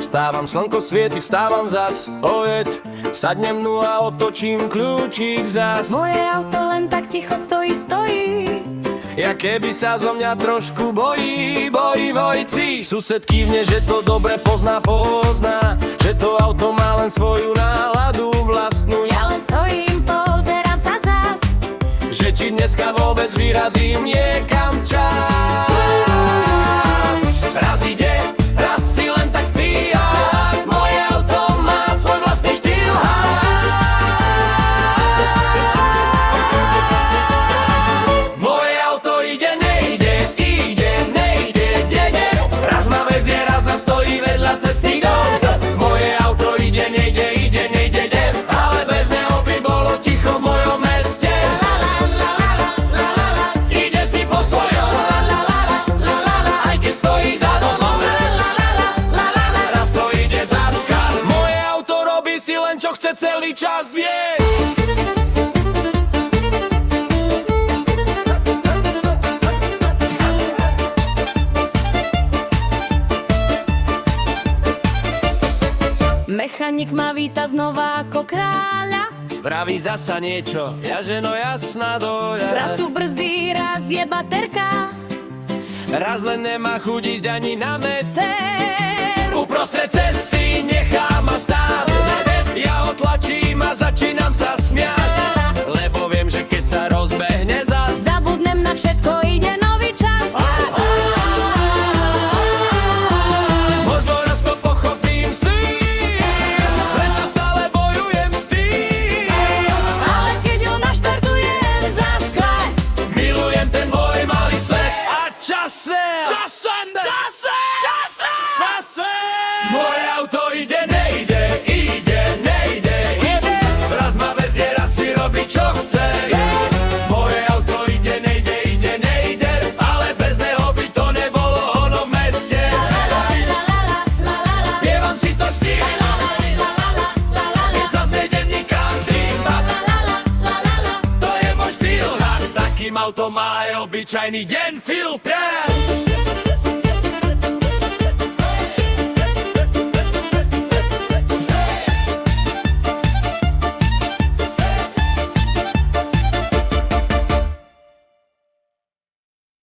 Vstávam, slnko svieti, vstávam zas, ojeď. Sadnem nu a otočím kľúčik zas. Moje auto len tak ticho stojí. Ja keby sa zo mňa trošku bojí vojci. Sused kývne, že to dobre pozná, že to auto má len svoju náladu vlastnú. Ja len stojím, pozerám sa zas, že či dneska vôbec vyrazím niekam včas. Raz ide, raz si len tak spíja. Moje auto má svoj vlastný štýl. Moje auto ide, nejde, dede. Raz ma vezie, raz sa stojí vedľa cesty go. Moje auto ide, nejde, des. Ale bez neho by bolo ticho v mojom meste. Ide si po svojom, aj keď stojí za domom. Raz to ide za škár. Moje auto robí si len čo chce celý čas, vieš. Mechanik ma víta znova ako kráľa. Vraví zasa niečo, ja ženo jasná doľa. Raz sú brzdy, raz je baterka. Raz len nemá chuť ísť ani na meter. Uprostred cesty nechá ma stáť. Ja otlačím a začínam sa smiať. Lebo viem, že keď sa rozbehne zas, Zabudnem na všetko, ide nový čas. možno raz to pochopím si. Prečo stále bojujem s tým? Ale keď ho naštartujem za skraj, Milujem ten môj malý svet. A časem moje auto ide, nejde. Raz ma vezie, raz si robí čo chce. Moje auto ide, nejde. Ale bez neho by to nebolo ono v meste. Spievam si to s ním, keď zas nejdem nikam tým. To je môj štýl, s takým autom má aj obyčajný deň, Phil Pian.